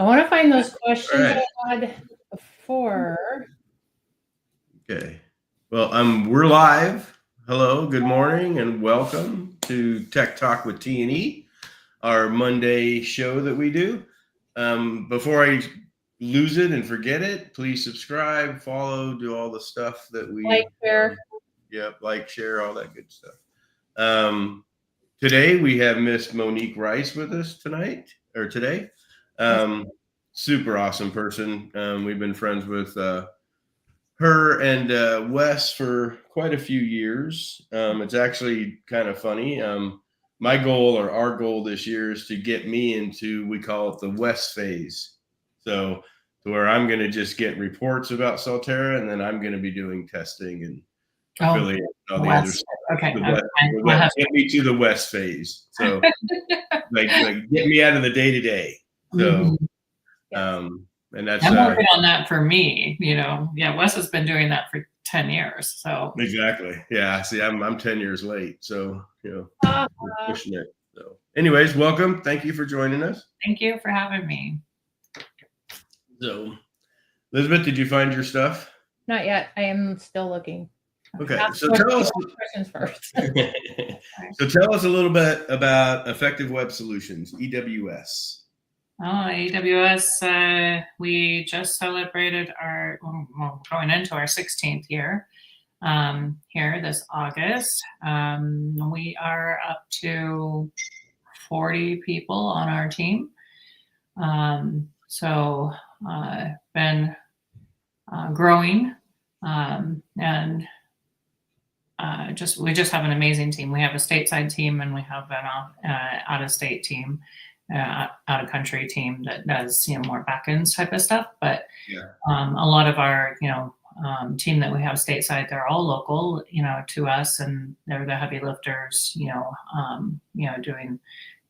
I want to find those questions Right. I had before. Okay. Well, we're live. Hello, good morning, and welcome to Tech Talk with T&E, our Monday show that we do. Before I lose it and forget it, please subscribe, follow, do all the stuff that we Like, share. Like, share, all that good stuff. Today we have Miss Monique Rice with us today. Super awesome person. We've been friends with her and Wes for quite a few years. It's actually kind of funny. My goal, or our goal this year, is to get me into, we call it the Wes phase. So to where I'm going to just get reports about Salterra, and then I'm going to be doing testing and affiliate and all the other stuff. Okay. Get me to the West phase. So like get me out of the day-to-day. So and that's I'm working on that for me, Wes has been doing that for 10 years. So exactly. Yeah. See, I'm 10 years late. So, we're pushing it. So anyways, welcome. Thank you for joining us. Thank you for having me. So Elisabeth, did you find your stuff? Not yet. I am still looking. Okay. So tell us questions first. So tell us a little bit about Effective Web Solutions, EWS. EWS, we just celebrated going into our 16th year here this August. We are up to 40 people on our team. So been growing, and we just have an amazing team. We have a stateside team, and we have an out-of-state team, out-of-country team that does more back-end type of stuff. But a lot of our team that we have stateside, they're all local, to us, and they're the heavy lifters, doing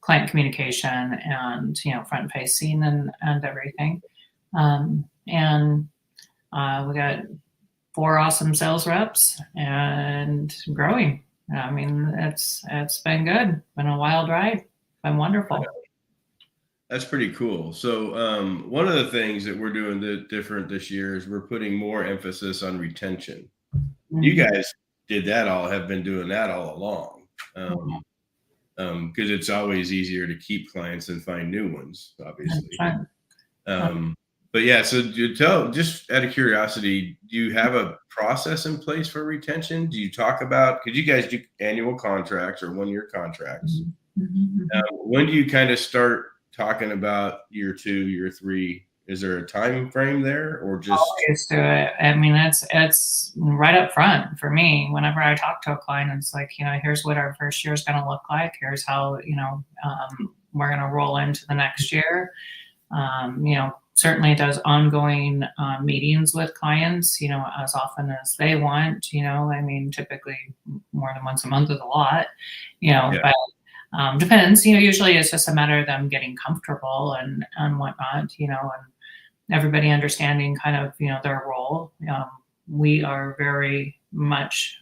client communication and front facing and everything. And we got 4 awesome sales reps and growing. I mean, it's been good. Been a wild ride. Been wonderful. That's pretty cool. So one of the things that we're doing different this year is we're putting more emphasis on retention. Mm-hmm. You guys have been doing that all along. Because it's always easier to keep clients than find new ones, obviously. But yeah, so just out of curiosity, do you have a process in place for retention? Do you talk about, because you guys do annual contracts or 1-year contracts. Mm-hmm. When do you kind of start talking about year 2, year 3? Is there a time frame there, or just always do it? I mean, it's right up front for me. Whenever I talk to a client, it's like, here's what our first year is going to look like. Here's how, we're going to roll into the next year. Certainly does ongoing meetings with clients, as often as they want, typically more than once a month is a lot, but depends, usually it's just a matter of them getting comfortable and whatnot, and everybody understanding kind of, their role. We are very much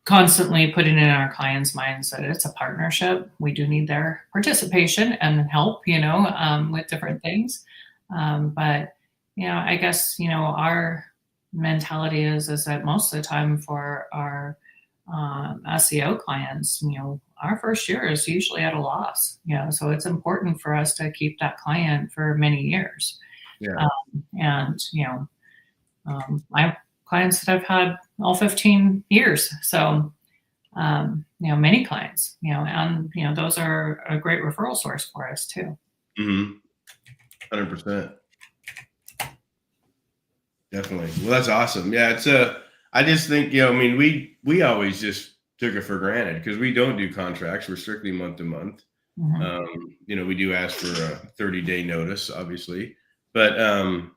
constantly putting in our clients' minds that it's a partnership. We do need their participation and help, with different things. But, I guess, our mentality is that most of the time for our SEO clients, our first year is usually at a loss, so it's important for us to keep that client for many years. My clients that I've had all 15 years. So, many clients, and, those are a great referral source for us too. 100%. Definitely. Well, that's awesome. Yeah. I just think, we always just took it for granted because we don't do contracts. We're strictly month to month. Mm-hmm. We do ask for a 30-day notice, obviously, but, and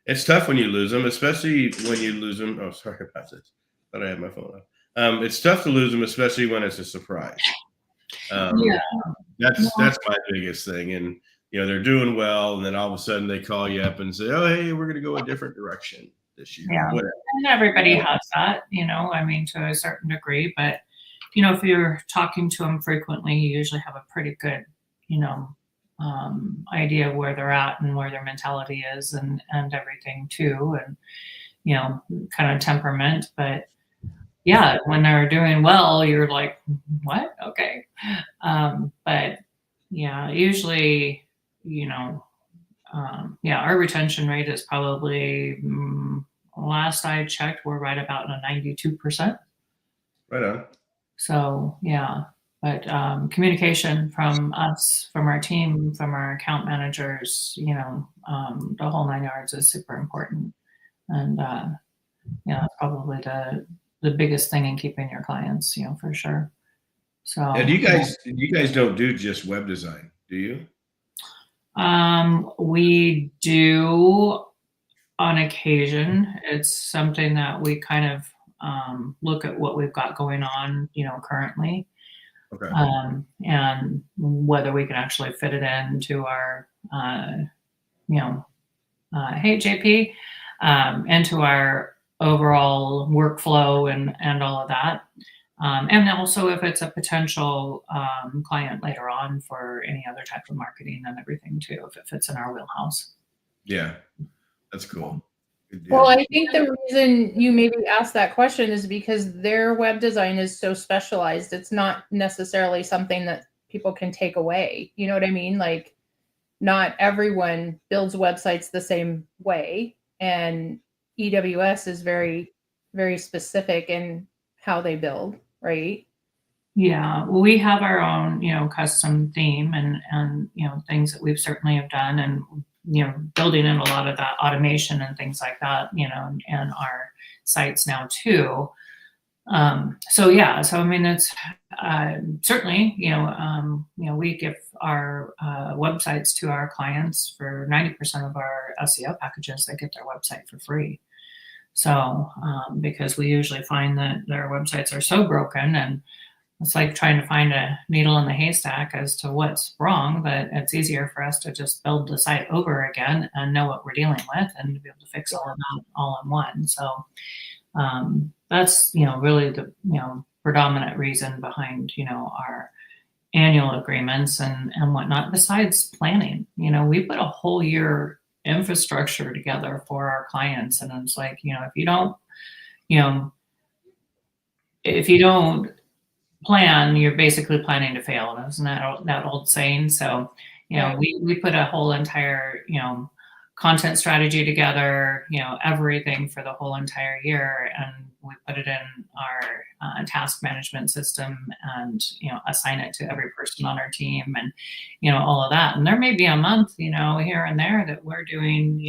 it's tough when you lose them, especially when you lose them. Oh, sorry about this. Thought I had my phone on. It's tough to lose them, especially when it's a surprise. That's my biggest thing. And, they're doing well, and then all of a sudden they call you up and say, oh, hey, we're going to go a different direction this year. Yeah. And everybody has that, to a certain degree. But, if you're talking to them frequently, you usually have a pretty good, idea of where they're at and where their mentality is and everything too. And, kind of temperament, but yeah, when they're doing well, you're like, what? Okay. But yeah, usually, our retention rate is probably, last I checked, we're right about a 92%. Right on. So yeah, but communication from us, from our team, from our account managers, the whole 9 yards is super important. And probably the biggest thing in keeping your clients, for sure. So And you guys don't do just web design, do you? We do on occasion. It's something that we kind of look at what we've got going on, currently. Okay. And whether we can actually fit it into our, hey JP, into our overall workflow and all of that. And also if it's a potential client later on for any other type of marketing and everything too, if it fits in our wheelhouse. Yeah, that's cool. Well, I think the reason you maybe asked that question is because their web design is so specialized. It's not necessarily something that people can take away. You know what I mean? Like, not everyone builds websites the same way. And EWS is very, very specific in how they build, right? Yeah, well, we have our own, custom theme and things that we've certainly have done, and building in a lot of that automation and things like that, and our sites now too. So I mean, it's certainly, we give our websites to our clients for 90% of our SEO packages. They get their website for free. So because we usually find that their websites are so broken, and it's like trying to find a needle in the haystack as to what's wrong, but it's easier for us to just build the site over again and know what we're dealing with and to be able to fix all of that all in one. So that's, really the, predominant reason behind, our annual agreements and whatnot, besides planning. We put a whole year infrastructure together for our clients. And it's like, if you don't plan, you're basically planning to fail. Isn't that old saying? So, we put a whole entire, content strategy together, everything for the whole entire year. And we put it in our task management system and, assign it to every person on our team and, all of that. And there may be a month, here and there that we're doing,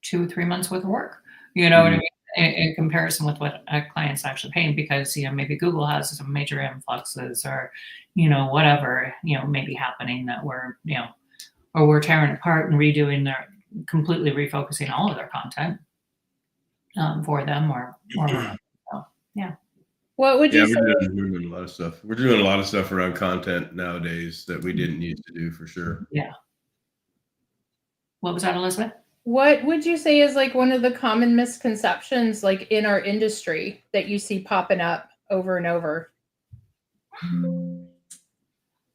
2 or 3 months worth of work, what I mean? In comparison with what a client's actually paying, because, maybe Google has some major influxes or, whatever, may be happening that we're, or we're tearing apart and redoing completely refocusing all of their content for them or whatever. So, yeah. What would you say? We're doing a lot of stuff. We're doing a lot of stuff around content nowadays that we didn't used to do, for sure. Yeah. What was that, Elisabeth? What would you say is like one of the common misconceptions, like in our industry, that you see popping up over and over?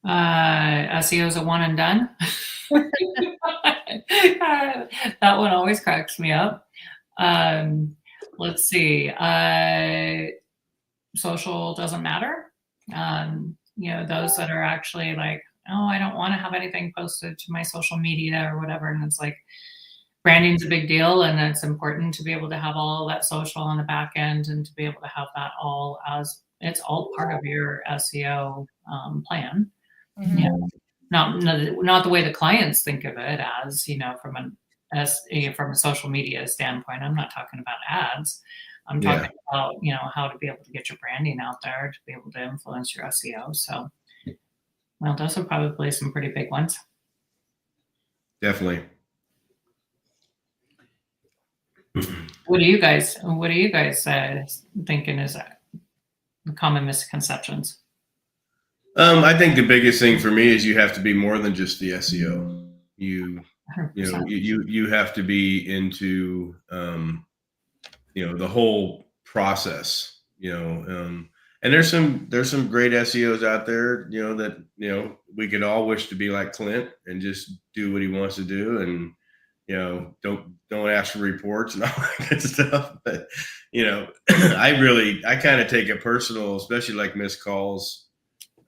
SEO is a one and done. That one always cracks me up. Let's see. Social doesn't matter. Those that are actually like, oh, I don't want to have anything posted to my social media or whatever. And it's like, branding's a big deal, and it's important to be able to have all that social on the back end and to be able to have that all as it's all part of your SEO plan. Mm-hmm. Yeah. Not the way the clients think of it as, from a social media standpoint. I'm not talking about ads. I'm talking about, how to be able to get your branding out there to be able to influence your SEO. So, well, those are probably some pretty big ones. Definitely. What do you guys thinking is common misconceptions? I think the biggest thing for me is you have to be more than just the SEO. You have to be into the whole process. And there's some great SEOs out there, that, we could all wish to be like Clint and just do what he wants to do. And, don't ask for reports and all that good stuff. But, I kind of take it personal, especially like missed calls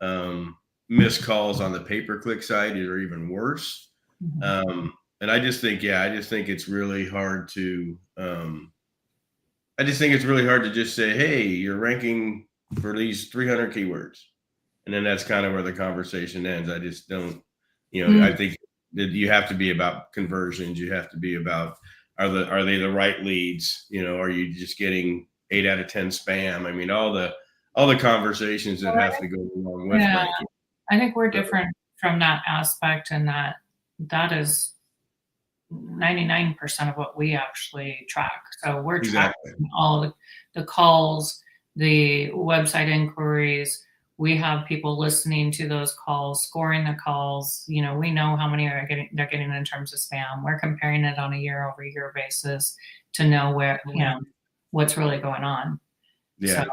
on the pay-per-click side are even worse. Mm-hmm. And I just think it's really hard to, just say, hey, you're ranking for these 300 keywords. And then that's kind of where the conversation ends. I just don't, I think that you have to be about conversions. You have to be about, are they the right leads? Are you just getting 8 out of 10 spam? I mean, all the conversations that have to go along with ranking. I think we're different from that aspect, and that is 99% of what we actually track. So we're tracking all the calls, the website inquiries. We have people listening to those calls, scoring the calls. We know how many they're getting in terms of spam. We're comparing it on a year-over-year basis to know where, what's really going on. Yeah. So,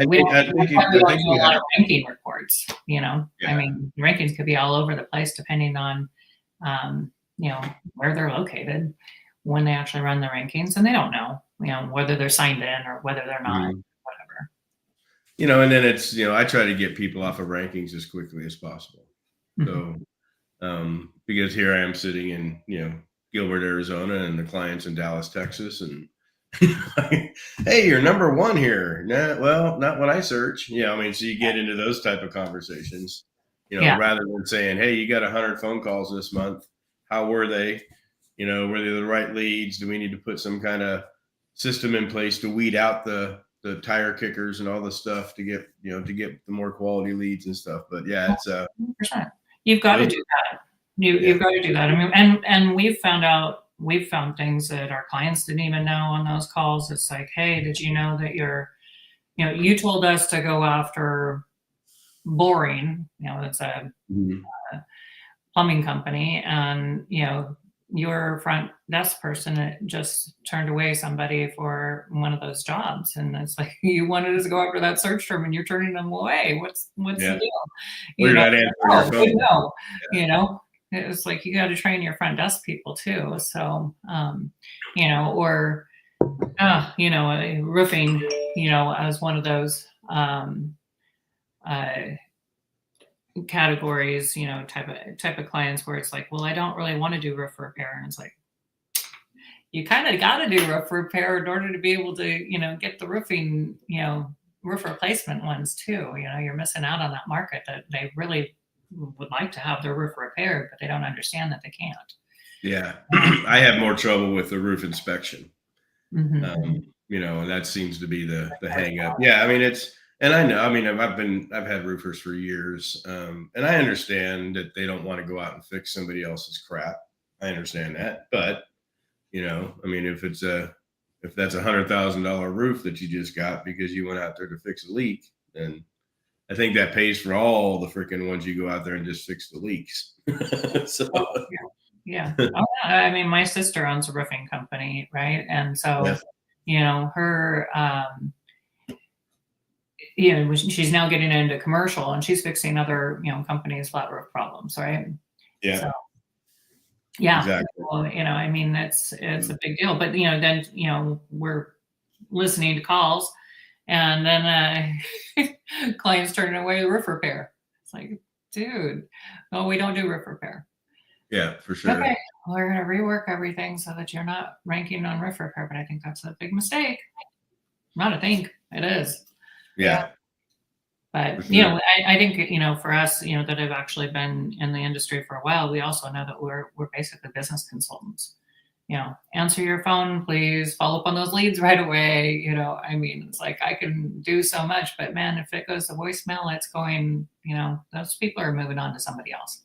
we don't do a lot of ranking reports, Yeah. I mean, rankings could be all over the place depending on, where they're located when they actually run the rankings, and they don't know, whether they're signed in or whether they're not, whatever. And then it's, I try to get people off of rankings as quickly as possible. Mm-hmm. So, because here I am sitting in, Gilbert, Arizona, and the client's in Dallas, Texas, and hey, you're number one here. Nah, well, not when I search. So you get into those type of conversations, rather than saying, hey, you got 100 phone calls this month. How were they? Were they the right leads? Do we need to put some kind of system in place to weed out the tire kickers and all the stuff to get the more quality leads and stuff? But yeah, it's 100%. You've got to do that. You've got to do that. I mean, and we've found things that our clients didn't even know on those calls. It's like, hey, did you know that you told us to go after Boring, it's a plumbing company, and your front desk person just turned away somebody for one of those jobs, and it's like, you wanted us to go after that search term and you're turning them away. What's the deal? You're not answering your phone. It's like, you got to train your front desk people too. So or roofing, as one of those categories, type of clients where it's like, well, I don't really want to do roof repair. And it's like, you kind of got to do roof repair in order to be able to, get the roofing, roof replacement ones too. You're missing out on that market that they really would like to have their roof repaired, but they don't understand that they can't. Yeah. I have more trouble with the roof inspection. Mm-hmm. And that seems to be the hang up. Yeah. And I know, I've had roofers for years. And I understand that they don't want to go out and fix somebody else's crap. I understand that. But, if that's $100,000 roof that you just got because you went out there to fix a leak, then I think that pays for all the freaking ones you go out there and just fix the leaks. So. Yeah. My sister owns a roofing company, right? And so, her, she's now getting into commercial, and she's fixing other, companies' flat roof problems, right? Yeah. So, yeah. Exactly. Well, it's a big deal. But, then, we're listening to calls, and then clients turning away the roof repair. It's like, dude, no, we don't do roof repair. Yeah, for sure. Okay, we're going to rework everything so that you're not ranking on roof repair. But I think that's a big mistake. Not a think, it is. Yeah. But, sure. I think, for us, that have actually been in the industry for a while, we also know that we're basically business consultants. Answer your phone, please. Follow up on those leads right away. It's like, I can do so much, but man, if it goes to voicemail, it's going, those people are moving on to somebody else.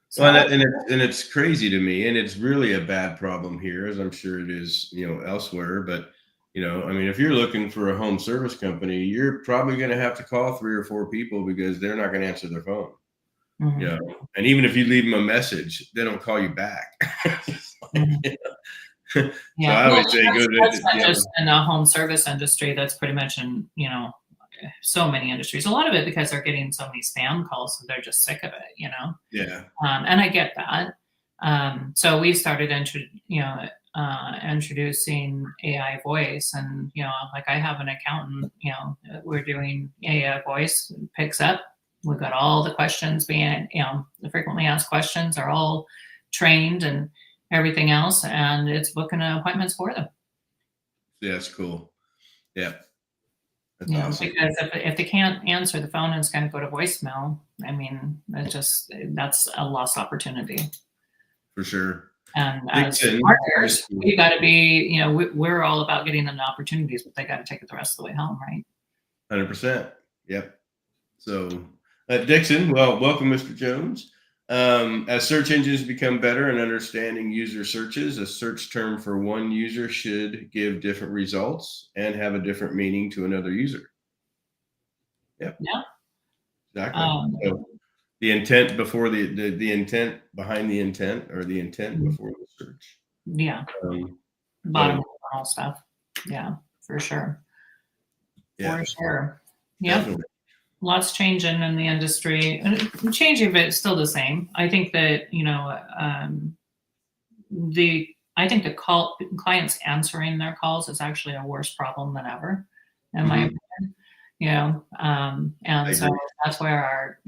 So, well, and it's crazy to me, and it's really a bad problem here, as I'm sure it is, elsewhere. But, if you're looking for a home service company, you're probably going to have to call 3 or 4 people because they're not going to answer their phone. mm-hmm. And even if you leave them a message, they don't call you back. Mm-hmm. So I would say that's not just in the home service industry. That's pretty much in so many industries. A lot of it because they're getting so many spam calls, so they're just sick of it, you know. Yeah. And I get that. So we started introducing AI voice, and like I have an accountant. We're doing AI voice, picks up. We've got all the questions being, the frequently asked questions are all trained and everything else, and it's booking appointments for them. Yeah, that's cool. Yeah. That's awesome. Because if they can't answer the phone and it's going to go to voicemail, I mean, that's a lost opportunity. For sure. And as marketers, we got to be, we're all about getting them the opportunities, but they got to take it the rest of the way home, right? 100%. Yep. So, Dixon, well, welcome, Mr. Jones. As search engines become better in understanding user searches, a search term for one user should give different results and have a different meaning to another user. Yep. Yeah. Exactly. So the intent before the intent behind the intent, or the intent before the search. Yeah. Bottom all stuff. Yeah, for sure. Yeah. For sure. Yeah. Lots changing in the industry, and changing, but it's still the same. I think that I think the clients answering their calls is actually a worse problem than ever, in my opinion. And so that's where our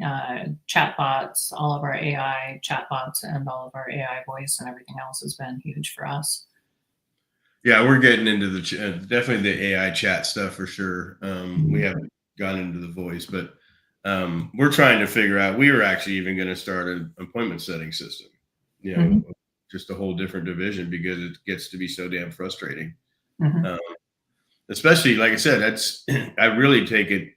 chatbots, all of our AI chatbots, and all of our AI voice and everything else has been huge for us. Yeah, we're getting into the definitely the AI chat stuff for sure. We haven't gone into the voice, but we're trying to figure out. We were actually even going to start an appointment setting system, just a whole different division, because it gets to be so damn frustrating. Especially, like I said, I really take it.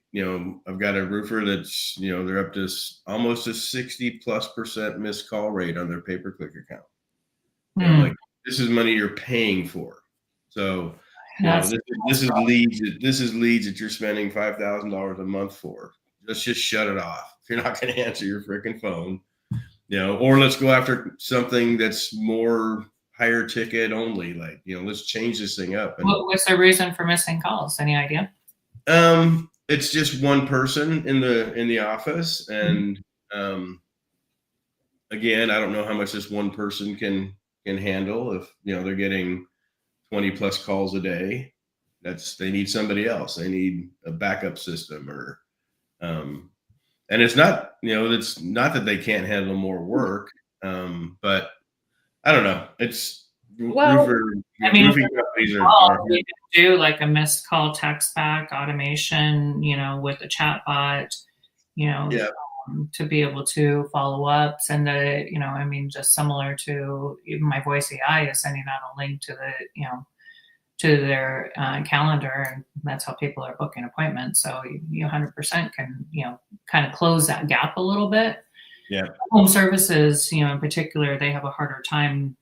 I've got a roofer that's they're up to almost a 60+% missed call rate on their pay-per-click account. Like, this is money you're paying for. So this is leads. This is leads that you're spending $5,000 a month for. Let's just shut it off. If you're not going to answer your freaking phone, or let's go after something that's more higher ticket only. Like, let's change this thing up. And, what's the reason for missing calls? Any idea? It's just one person in the office, and again, I don't know how much this one person can handle. If they're getting 20+ calls a day, they need somebody else. They need a backup system, or and it's not it's not that they can't handle more work, but I don't know. It's roofing companies are we can do like a missed call text back automation, with a chat bot, to be able to follow up, send just similar to even my voice AI is sending out a link to the, to their calendar, and that's how people are booking appointments. So you 100% can, kind of close that gap a little bit. Yeah. Home services, in particular, they have a harder time,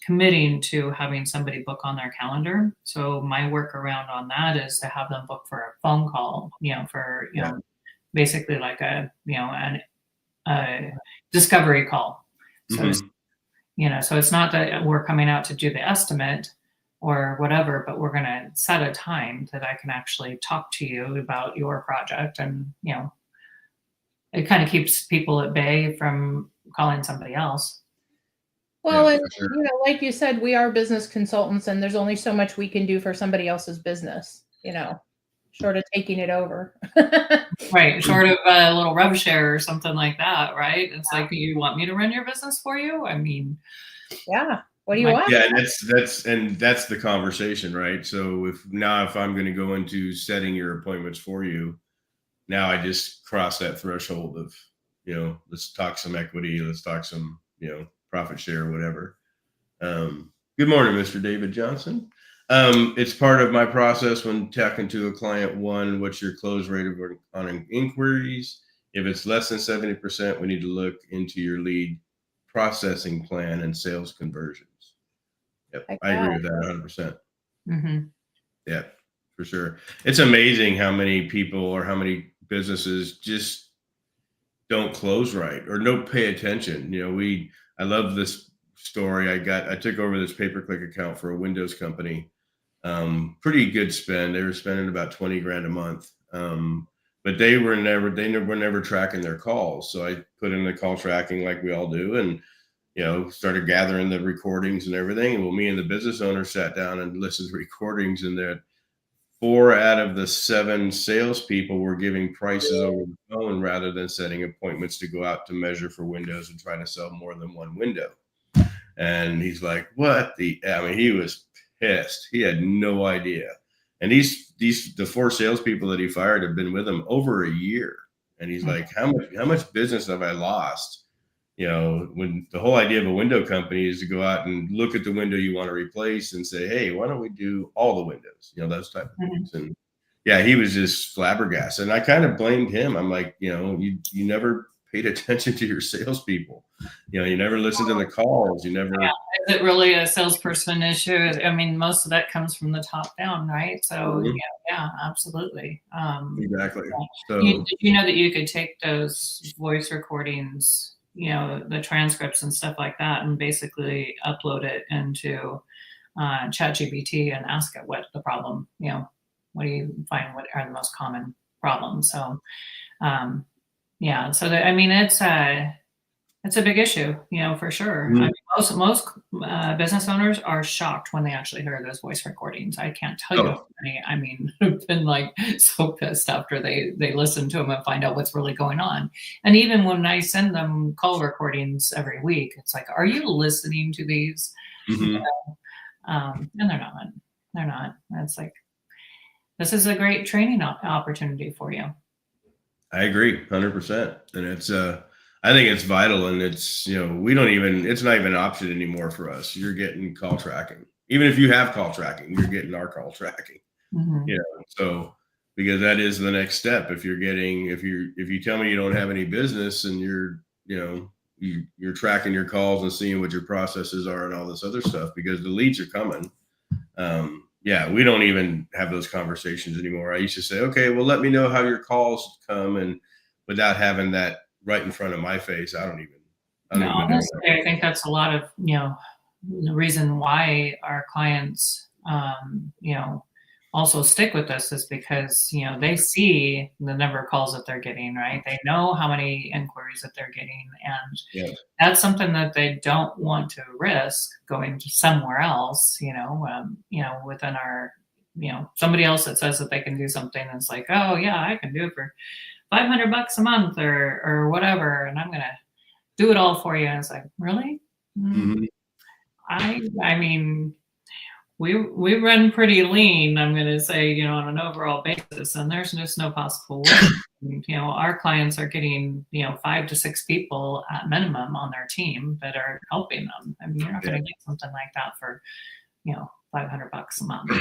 committing to having somebody book on their calendar. So my workaround on that is to have them book for a phone call, basically like a discovery call. So so it's not that we're coming out to do the estimate or whatever, but we're going to set a time that I can actually talk to you about your project, and it kind of keeps people at bay from calling somebody else. Well, and like you said, we are business consultants, and there's only so much we can do for somebody else's business, short of taking it over. Right. Short of a little rev share or something like that, right? It's like, you want me to run your business for you? I mean, yeah. What do you want? Yeah, and that's the conversation, right? So if I'm going to go into setting your appointments for you, now I just cross that threshold of, let's talk some equity, let's talk some, profit share, whatever. Good morning, Mr. David Johnson. It's part of my process when talking to a client. One, what's your close rate on inquiries? If it's less than 70%, we need to look into your lead processing plan and sales conversions. Yep, I agree with that 100%. Yeah, for sure. It's amazing how many people or how many businesses just don't close right or don't pay attention. I love this story. I took over this pay-per-click account for a Windows company. Pretty good spend. They were spending about $20,000 a month. But they were never tracking their calls. So I put in the call tracking like we all do, and started gathering the recordings and everything. And me and the business owner sat down and listened to recordings, and that 4 out of the 7 salespeople were giving prices over the phone rather than setting appointments to go out to measure for windows and try to sell more than one window. And he's like, what he was pissed. He had no idea. And the 4 salespeople that he fired have been with him over a year. And he's like, how much business have I lost? When the whole idea of a window company is to go out and look at the window you want to replace and say, hey, why don't we do all the windows? Those type of things. And yeah, he was just flabbergasted. And I kind of blamed him. I'm like, you never paid attention to your salespeople. You never listened to the calls. You never. Yeah. Is it really a salesperson issue? I mean, most of that comes from the top down, right? So yeah, absolutely. Exactly. So did you know that you could take those voice recordings, the transcripts and stuff like that, and basically upload it into ChatGPT and ask it what the problem, what do you find, what are the most common problems? So, so it's a big issue, for sure. Mm-hmm. I mean, most business owners are shocked when they actually hear those voice recordings. I can't tell you how many. I mean, have been like so pissed after they listen to them and find out what's really going on. And even when I send them call recordings every week, it's like, are you listening to these? Mm-hmm. And they're not. It's like, this is a great training opportunity for you. I agree 100%. And it's I think it's vital, and it's, it's not even an option anymore for us. You're getting call tracking. Even if you have call tracking, you're getting our call tracking. Mm-hmm. So because that is the next step. If you tell me you don't have any business and you're tracking your calls and seeing what your processes are and all this other stuff, because the leads are coming. We don't even have those conversations anymore. I used to say, okay, well, let me know how your calls come, and without having that right in front of my face, I don't even honestly, I think that's a lot of, the reason why our clients, also stick with us is because, they see the number of calls that they're getting, right? They know how many inquiries that they're getting. And that's something that they don't want to risk going to somewhere else, within our, somebody else that says that they can do something. And it's like, oh yeah, I can do it for $500 a month or whatever, and I'm gonna do it all for you. And it's like, really? Mm-hmm. I mean, we run pretty lean, I'm gonna say, on an overall basis, and there's just no possible way. Our clients are getting 5 to 6 people at minimum on their team that are helping them. I mean, you're not gonna get something like that for $500 a month.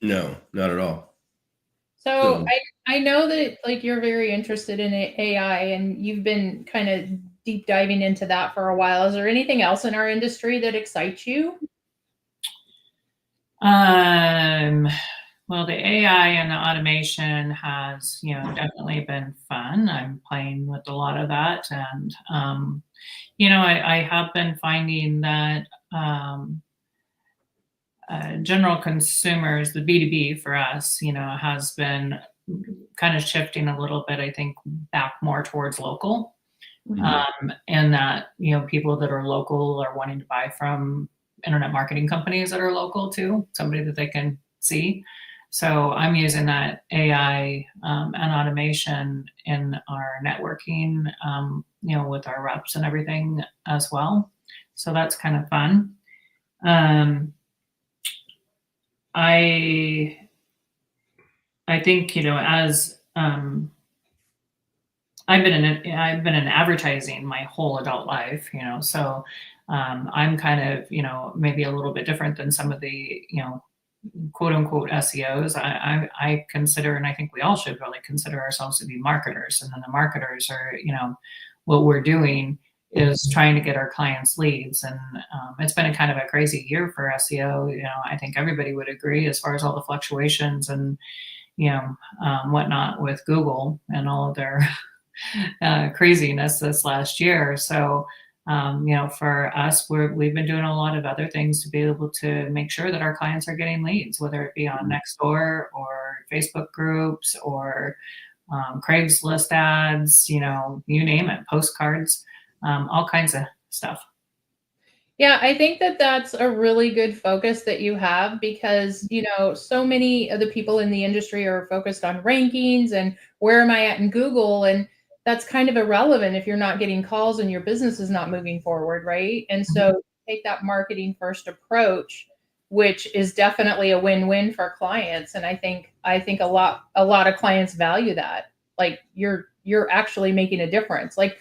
No, not at all. So I know that you're very interested in AI, and you've been kind of deep diving into that for a while. Is there anything else in our industry that excites you? Well, the AI and the automation has, definitely been fun. I'm playing with a lot of that. And, I have been finding that general consumers, the B2B for us, has been kind of shifting a little bit, I think, back more towards local. Mm-hmm. And that, people that are local are wanting to buy from internet marketing companies that are local too, somebody that they can see. So I'm using that AI and automation in our networking, with our reps and everything as well. So that's kind of fun. I think, as I've been in advertising my whole adult life, so I'm kind of, maybe a little bit different than some of the, quote unquote SEOs. I consider, and I think we all should really consider ourselves to be marketers. And then the marketers are, what we're doing is trying to get our clients leads. And it's been a kind of a crazy year for SEO. I think everybody would agree as far as all the fluctuations and, whatnot with Google and all of their craziness this last year. So, for us, we've been doing a lot of other things to be able to make sure that our clients are getting leads, whether it be on Nextdoor or Facebook groups or Craigslist ads, you name it, postcards, all kinds of stuff. Yeah, I think that that's a really good focus that you have because, so many of the people in the industry are focused on rankings and where am I at in Google? And that's kind of irrelevant if you're not getting calls and your business is not moving forward, right? And so take that marketing first approach, which is definitely a win-win for clients. And I think a lot of clients value that. Like you're actually making a difference. Like,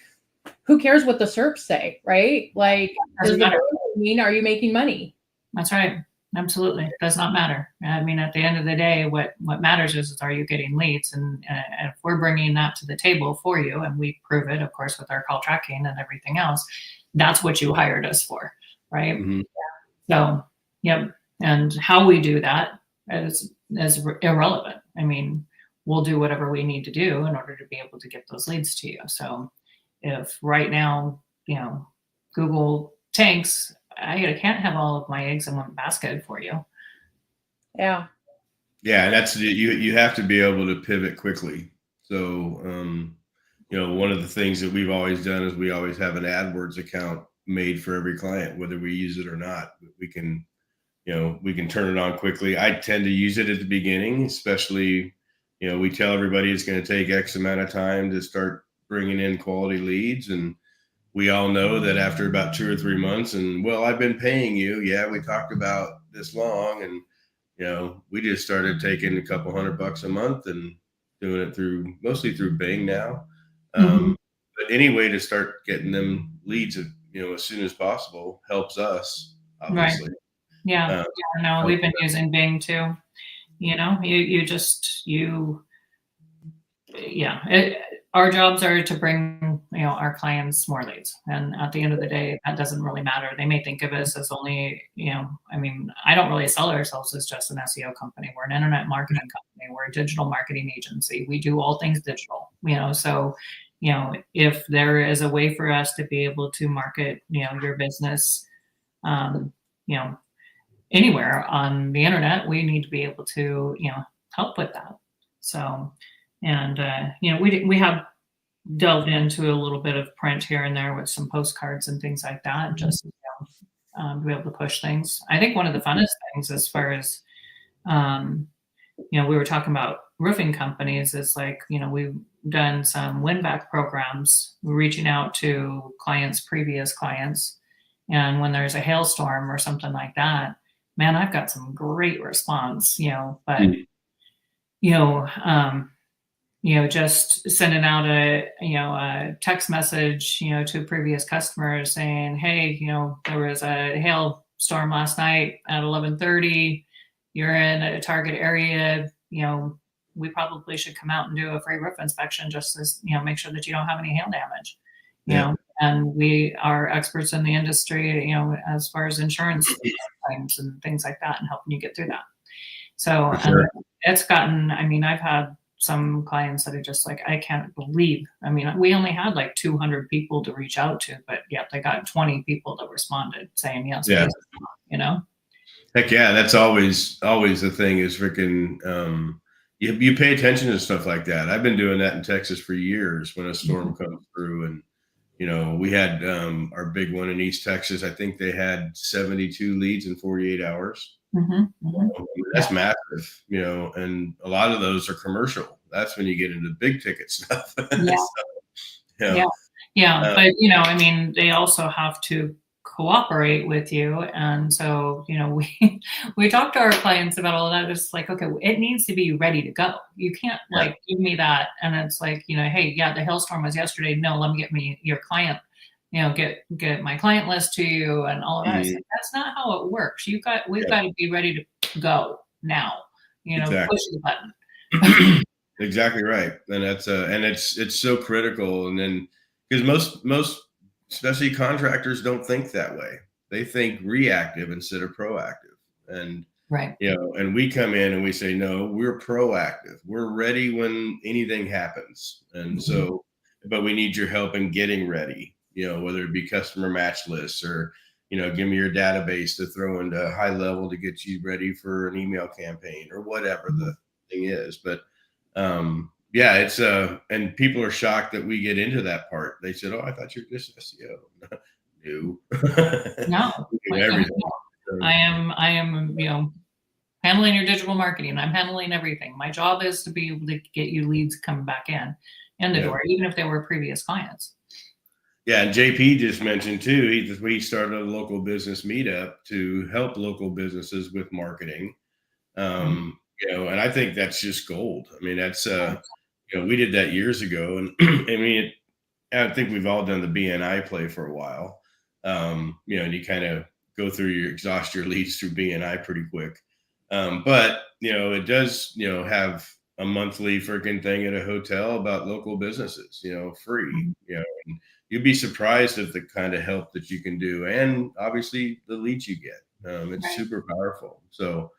who cares what the SERPs say, right? Like, does the mean, are you making money? That's right. Absolutely. Does not matter. I mean, at the end of the day, what matters is are you getting leads? And if we're bringing that to the table for you, and we prove it, of course, with our call tracking and everything else, that's what you hired us for, right? Mm-hmm. So, yep. And how we do that is irrelevant. I mean, we'll do whatever we need to do in order to be able to get those leads to you. So if right now, Google tanks, I can't have all of my eggs in one basket for you. Yeah. Yeah. And that's, you have to be able to pivot quickly. So, one of the things that we've always done is we always have an AdWords account made for every client, whether we use it or not. We can turn it on quickly. I tend to use it at the beginning, especially, we tell everybody it's going to take X amount of time to start bringing in quality leads. And we all know that after about 2 or 3 months and, well, I've been paying you. Yeah. We talked about this long and, we just started taking a couple $100 a month and doing it mostly through Bing now. But any way to start getting them leads, as soon as possible helps us, obviously. Right. Yeah. No, we've been using Bing too. Our jobs are to bring, our clients more leads. And at the end of the day, that doesn't really matter. They may think of us as only, I don't really sell ourselves as just an SEO company. We're an internet marketing company. We're a digital marketing agency. We do all things digital, so, if there is a way for us to be able to market, your business, anywhere on the internet, we need to be able to, help with that. So, and, we have delved into a little bit of print here and there with some postcards and things like that, just to be able to push things. I think one of the funnest things as far as, we were talking about roofing companies is like, we've done some win back programs, reaching out to previous clients. And when there's a hailstorm or something like that, man, I've got some great response, but, just sending out a text message, to previous customers saying, hey, there was a hailstorm last night at 11:30. You're in a target area, we probably should come out and do a free roof inspection just to, make sure that you don't have any hail damage, and we are experts in the industry, as far as insurance claims and things like that and helping you get through that. So it's gotten, I've had some clients that are just like, I can't believe, we only had like 200 people to reach out to, but they got 20 people that responded saying yes. Yeah. Please, Heck yeah. That's always the thing is freaking, you pay attention to stuff like that. I've been doing that in Texas for years when a storm comes through and, we had our big one in East Texas. I think they had 72 leads in 48 hours. That's massive, and a lot of those are commercial. That's when you get into big ticket stuff. But, they also have to cooperate with you. And so, we talk to our clients about all that. It's like, okay, it needs to be ready to go. You can't give me that. And it's like, hey, the hailstorm was yesterday. No, let me get your client, get my client list to you and all of that. Like, that's not how it works. We've got to be ready to go now, exactly. Push the button. Exactly right. And that's and it's so critical. And then because most especially contractors don't think that way. They think reactive instead of proactive. And right. And we come in and we say, no, we're proactive. We're ready when anything happens. And so, but we need your help in getting ready, whether it be customer match lists or, give me your database to throw into high level to get you ready for an email campaign or whatever thing is. But yeah, it's and people are shocked that we get into that part. They said, "Oh, I thought you're just SEO." No, No, we do everything. I am, handling your digital marketing. I'm handling everything. My job is to be able to get you leads coming back in the door, even if they were previous clients. Yeah, and JP just mentioned too, we started a local business meetup to help local businesses with marketing. And I think that's just gold. I mean, that's we did that years ago, and I mean, I think we've all done the BNI play for a while. And you kind of go through exhaust your leads through BNI pretty quick. But it does have a monthly freaking thing at a hotel about local businesses, free, and you'd be surprised at the kind of help that you can do, and obviously the leads you get. It's super powerful. So,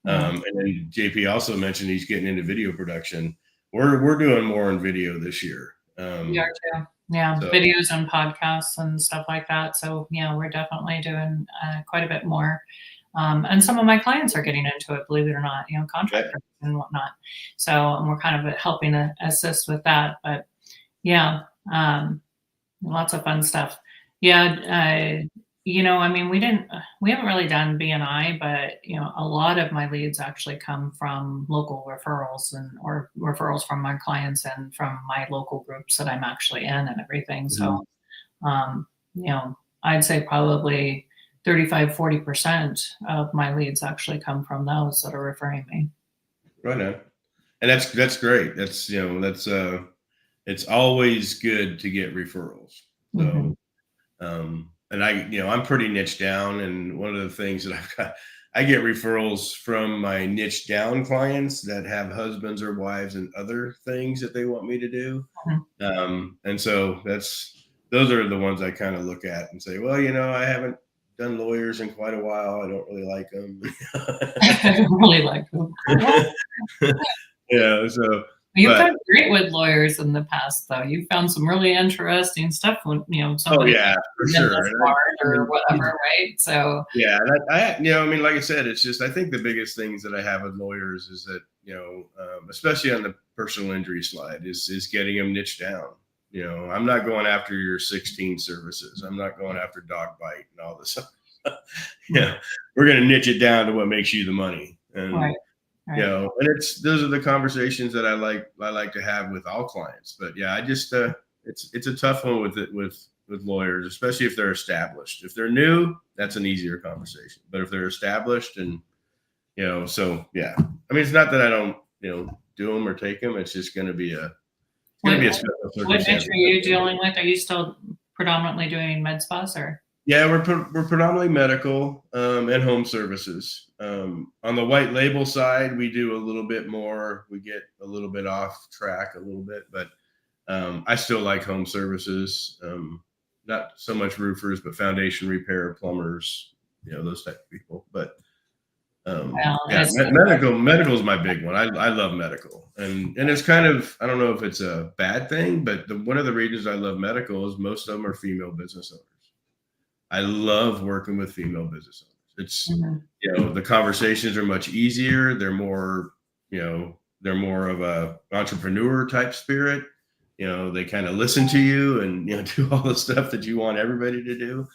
and then JP also mentioned he's getting into video production. We're doing more in video this year. We are too. Yeah, so, videos and podcasts and stuff like that. So we're definitely doing quite a bit more. And some of my clients are getting into it, believe it or not, contractors and whatnot. So we're kind of helping to assist with that. But lots of fun stuff. Yeah. I mean, we haven't really done BNI, but a lot of my leads actually come from local referrals or referrals from my clients and from my local groups that I'm actually in and everything. So, I'd say probably 35-40% of my leads actually come from those that are referring me. Right on. And that's great. That's, it's always good to get referrals. So, and I'm pretty niche down. And one of the things that I've got, I get referrals from my niche down clients that have husbands or wives and other things that they want me to do. And so those are the ones I kind of look at and say, well, I haven't done lawyers in quite a while. I don't really like them. I don't really like them. So you've done great with lawyers in the past, though. You found some really interesting stuff when somebody for sure, or whatever, right? So I mean, like I said, it's just I think the biggest things that I have with lawyers is that especially on the personal injury slide is getting them niche down. I'm not going after your 16 services. I'm not going after dog bite and all this stuff. We're going to niche it down to what makes you the money. And, right. and those are the conversations that I like to have with all clients. But I just, it's a tough one with lawyers, especially if they're established. If they're new, that's an easier conversation. But if they're established and, I mean, it's not that I don't, do them or take them. It's just going to be what niche are you dealing with? Are you still predominantly doing med spas or? Yeah, we're predominantly medical and home services. On the white label side, we do a little bit more. We get a little bit off track a little bit, but I still like home services. Not so much roofers, but foundation repair, plumbers, those type of people. But medical is my big one. I love medical, and it's kind of, I don't know if it's a bad thing, but one of the reasons I love medical is most of them are female business owners. I love working with female business owners. It's the conversations are much easier. They're more of a entrepreneur type spirit. They kind of listen to you and do all the stuff that you want everybody to do.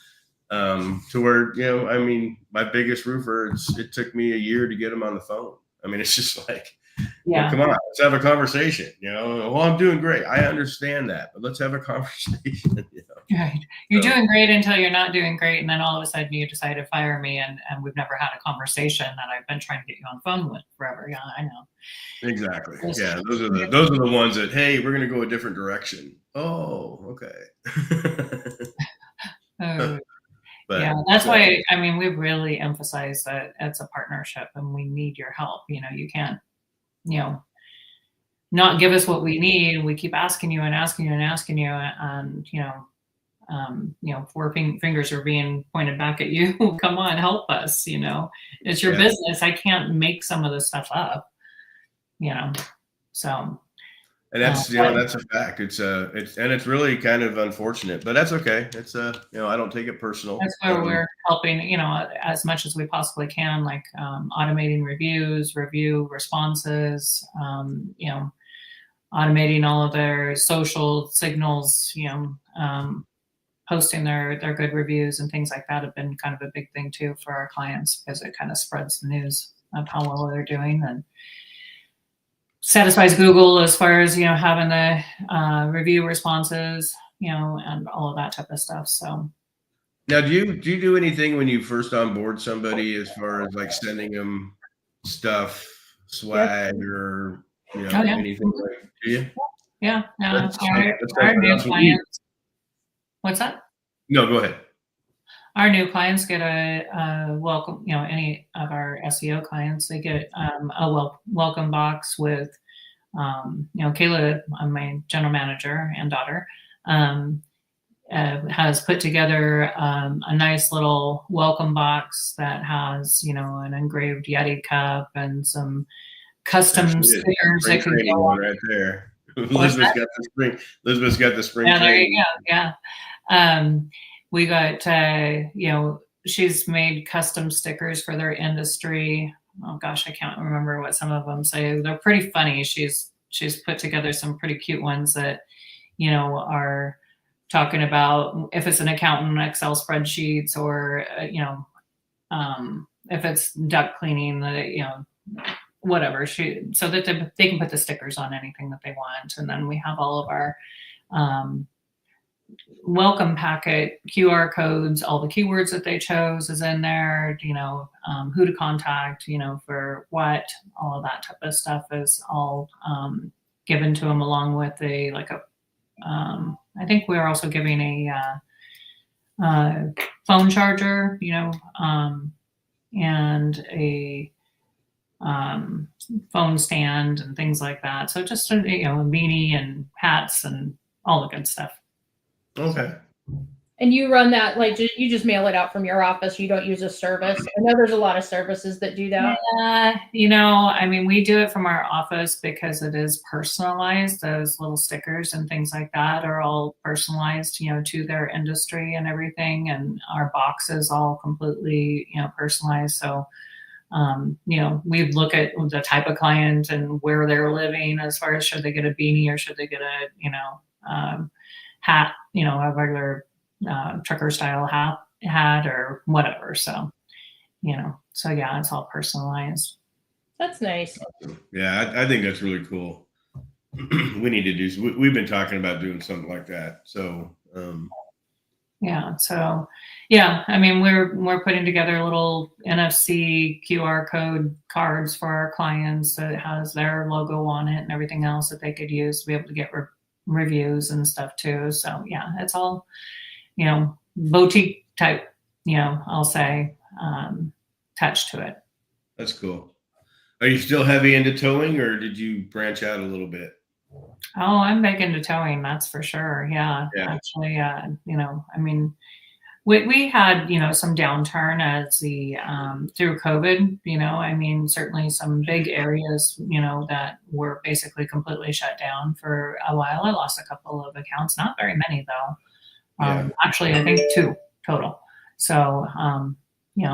To where, I mean, my biggest roofer, it took me a year to get him on the phone. I mean, it's just like, come on, let's have a conversation. Well, I'm doing great. I understand that, but let's have a conversation. Right. You're doing great until you're not doing great. And then all of a sudden you decide to fire me and we've never had a conversation that I've been trying to get you on the phone with forever. Yeah, I know. Exactly. Yeah. Those are the ones that, hey, we're going to go a different direction. Oh, okay. But, that's why, I mean, we really emphasize that it's a partnership and we need your help. You can't, not give us what we need. We keep asking you and asking you and asking you. And, four fingers are being pointed back at you. Come on, help us. It's your business. I can't make some of this stuff up, so. And that's, that's a fact. It's really kind of unfortunate, but that's okay. It's I don't take it personal. That's where we're helping, as much as we possibly can, like automating reviews, review responses, automating all of their social signals, posting their good reviews and things like that have been kind of a big thing too for our clients, because it kind of spreads the news of how well they're doing and satisfies Google as far as, having the review responses, and all of that type of stuff. So now, do you do anything when you first onboard somebody as far as like sending them stuff, swag, or anything like? Do you? Yeah. Our new clients. What's that? No, go ahead. Our new clients get a welcome, any of our SEO clients, they get a welcome box with, Kayla, my general manager and daughter, has put together a nice little welcome box that has, an engraved Yeti cup and some custom stickers that can go on right there. Elizabeth's got the spring. Yeah, there you go. Yeah. We got, she's made custom stickers for their industry. Oh gosh, I can't remember what some of them say. They're pretty funny. She's put together some pretty cute ones that, are talking about if it's an accountant Excel spreadsheets, or, if it's duct cleaning, whatever, so that they can put the stickers on anything that they want. And then we have all of our welcome packet QR codes, all the keywords that they chose is in there, who to contact, for what, all of that type of stuff is all given to them, along with I think we're also giving a phone charger, and a phone stand and things like that. So just a beanie and hats and all the good stuff. Okay. And you run that, like, you just mail it out from your office. You don't use a service. I know there's a lot of services that do that. We do it from our office because it is personalized. Those little stickers and things like that are all personalized, to their industry and everything. And our box is all completely, personalized. So, we look at the type of client and where they're living, as far as should they get a beanie or should they get a, hat, a regular trucker style hat or whatever. So, it's all personalized. That's nice. Yeah, I think that's really cool. We need to do. We've been talking about doing something like that. So. We're putting together little NFC QR code cards for our clients that has their logo on it and everything else that they could use to be able to get reviews and stuff too. So it's all, boutique type, I'll say, touch to it. That's cool. Are you still heavy into towing, or did you branch out a little bit? Oh, I'm big into towing. That's for sure. Yeah. Actually, we had, some downturn as through COVID, certainly some big areas, that were basically completely shut down for a while. I lost a couple of accounts, not very many though. Actually, I think 2 total. So, we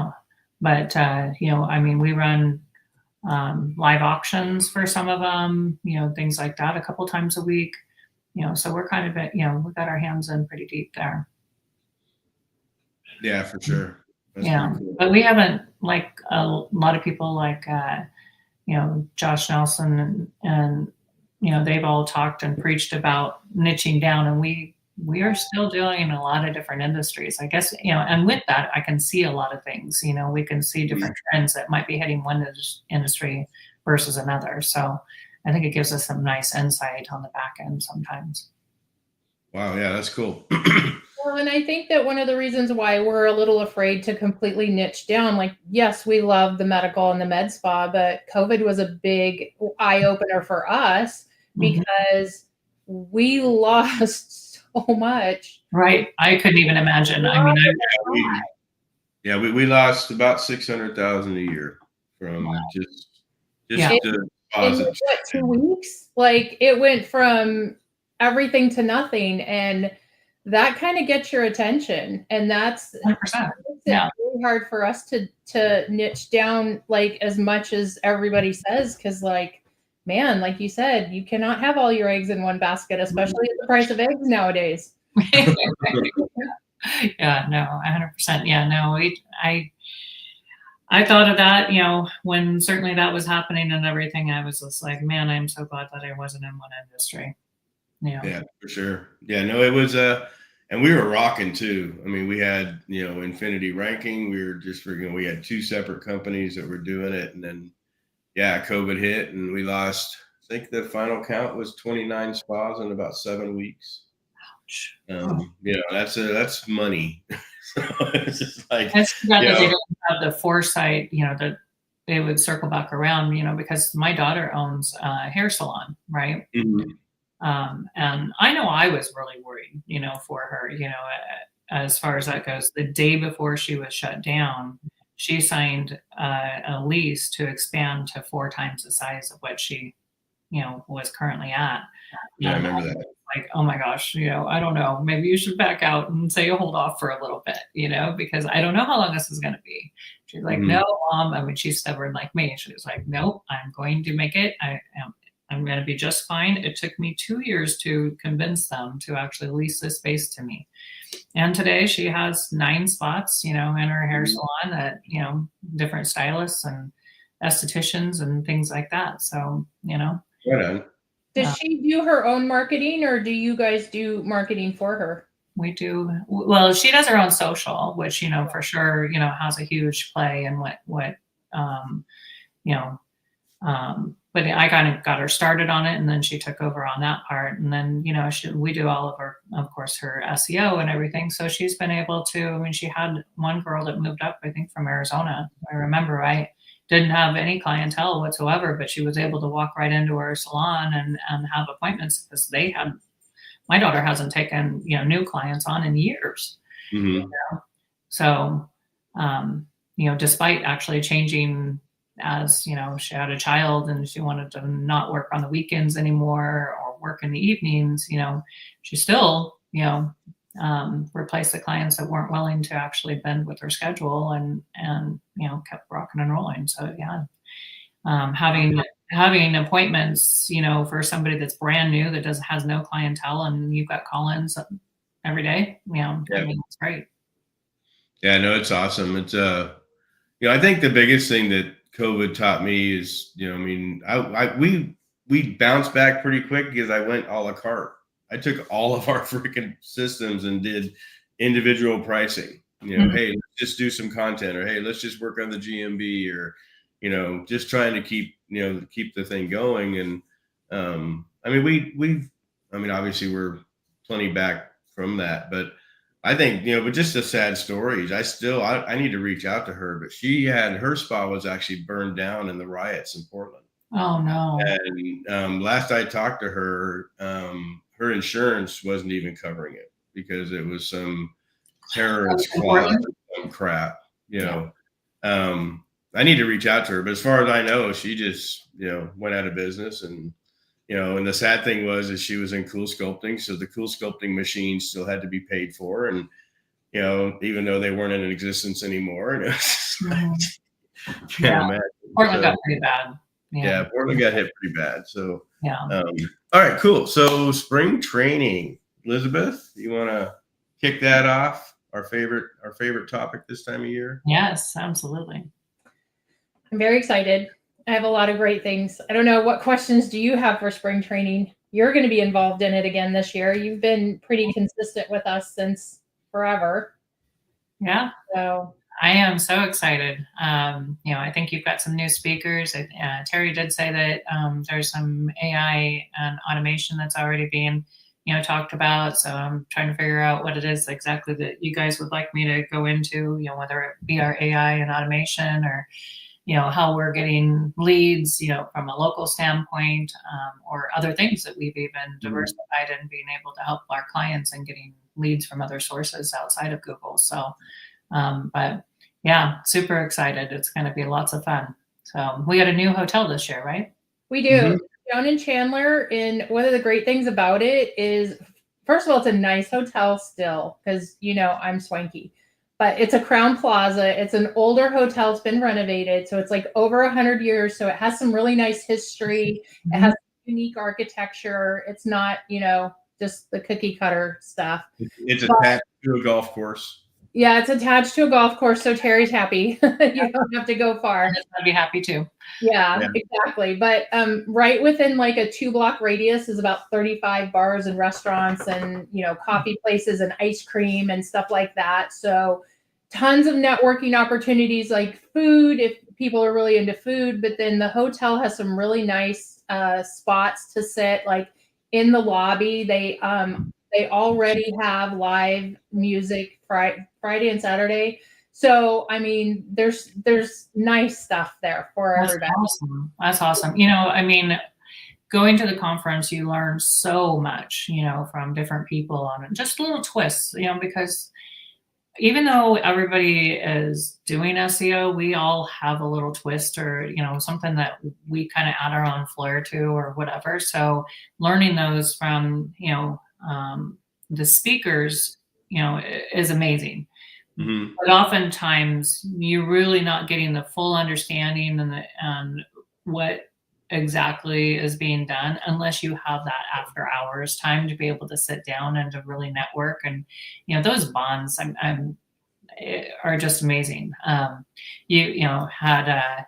run live auctions for some of them, things like that a couple times a week, so we're kind of we got our hands in pretty deep there. Yeah, for sure. That's cool. But we haven't, like a lot of people, like Josh Nelson and they've all talked and preached about niching down, and we are still doing a lot of different industries, I guess, and with that, I can see a lot of things, we can see different trends that might be hitting one industry versus another. So I think it gives us some nice insight on the back end sometimes. Wow. Yeah, that's cool. Well, and I think that one of the reasons why we're a little afraid to completely niche down, like, yes, we love the medical and the med spa, but COVID was a big eye opener for us because we lost so much. Right. I couldn't even imagine. We lost about $600,000 a year from just in what, 2 weeks? Like it went from everything to nothing, and that kind of gets your attention, and that's 100%. Yeah. really hard for us to niche down like as much as everybody says, because like, man, like you said, you cannot have all your eggs in one basket, especially at the price of eggs nowadays. Yeah, no, 100%. Yeah, no, I thought of that, when certainly that was happening and everything. I was just like, man, I'm so glad that I wasn't in one industry. Yeah, for sure. Yeah, no, it was and we were rocking too. I mean, we had, infinity ranking. We were just we had 2 separate companies that were doing it. And then, COVID hit and we lost, I think the final count was 29 spas in about 7 weeks. Ouch. That's money. So it's just like, it's that they didn't have the foresight, that they would circle back around, because my daughter owns a hair salon, right? Mm-hmm. And I know I was really worried, for her, as far as that goes. The day before she was shut down, she signed a lease to expand to 4 times the size of what she, was currently at. Yeah, I remember that. Like, oh my gosh, I don't know. Maybe you should back out and say hold off for a little bit, because I don't know how long this is going to be. She's like, no, Mom. I mean, she's stubborn like me. She was like, nope, I'm going to make it. I'm going to be just fine. It took me 2 years to convince them to actually lease this space to me. And today she has 9 spots, in her hair salon that, different stylists and estheticians and things like that. So, Right on. Does she do her own marketing, or do you guys do marketing for her? We do. Well, she does her own social, which, for sure, has a huge play in what but I kind of got her started on it, and then she took over on that part. And then, we do all of her, of course, her SEO and everything. So she's been able to, I mean, she had one girl that moved up, I think, from Arizona. I remember, right? Didn't have any clientele whatsoever, but she was able to walk right into her salon and have appointments, because my daughter hasn't taken, new clients on in years. Mm-hmm. So, despite actually changing, as she had a child and she wanted to not work on the weekends anymore or work in the evenings, she still, replaced the clients that weren't willing to actually bend with her schedule and kept rocking and rolling. So having appointments, for somebody that's brand new, that has no clientele, and you've got call-ins every day, I mean, it's great. Yeah, no, it's awesome. It's I think the biggest thing that COVID taught me is, we bounced back pretty quick because I went a la carte. I took all of our freaking systems and did individual pricing. Hey, let's just do some content, or hey, let's just work on the GMB, or just trying to keep the thing going. And obviously we're plenty back from that, but I think, but just the sad stories. I need to reach out to her, but her spa was actually burned down in the riots in Portland. Oh no. And last I talked to her, her insurance wasn't even covering it because it was some terrorist crap, I need to reach out to her, but as far as I know, she just, went out of business. And, and the sad thing was she was in Cool Sculpting. So the Cool Sculpting machines still had to be paid for. And, even though they weren't in existence anymore. And Portland got pretty bad. Yeah, Portland got hit pretty bad. So, yeah. All right, cool. So spring training, Elisabeth, you want to kick that off? Our favorite topic this time of year? Yes, absolutely. I'm very excited. I have a lot of great things. I don't know, what questions do you have for spring training? You're going to be involved in it again this year. You've been pretty consistent with us since forever. Yeah. So I am so excited. I think you've got some new speakers. Terry did say that there's some AI and automation that's already being, talked about. So I'm trying to figure out what it is exactly that you guys would like me to go into, whether it be our AI and automation, or how we're getting leads, from a local standpoint, or other things that we've even diversified in being able to help our clients and getting leads from other sources outside of Google. So, but yeah, super excited. It's going to be lots of fun. So we got a new hotel this year, right? We do. Down in Chandler, and one of the great things about it is, first of all, it's a nice hotel still, because, I'm swanky. But it's a Crown Plaza. It's an older hotel. It's been renovated. So it's like over 100 years. So it has some really nice history. It has unique architecture. It's not, just the cookie cutter stuff. It's attached to a golf course. Yeah, it's attached to a golf course. So Terry's happy. You don't have to go far. I'd be happy too. Yeah, exactly. But right within like a 2-block radius is about 35 bars and restaurants and, coffee places and ice cream and stuff like that. So tons of networking opportunities, like food, if people are really into food. But then the hotel has some really nice spots to sit, like in the lobby. They already have live music Friday and Saturday. So, I mean, there's nice stuff there for everybody. That's awesome. Going to the conference, you learn so much, from different people on just little twists, because even though everybody is doing SEO, we all have a little twist or, something that we kind of add our own flair to or whatever. So learning those from, the speakers, is amazing. But oftentimes you're really not getting the full understanding and what exactly is being done unless you have that after hours time to be able to sit down and to really network. And, those bonds are just amazing. You had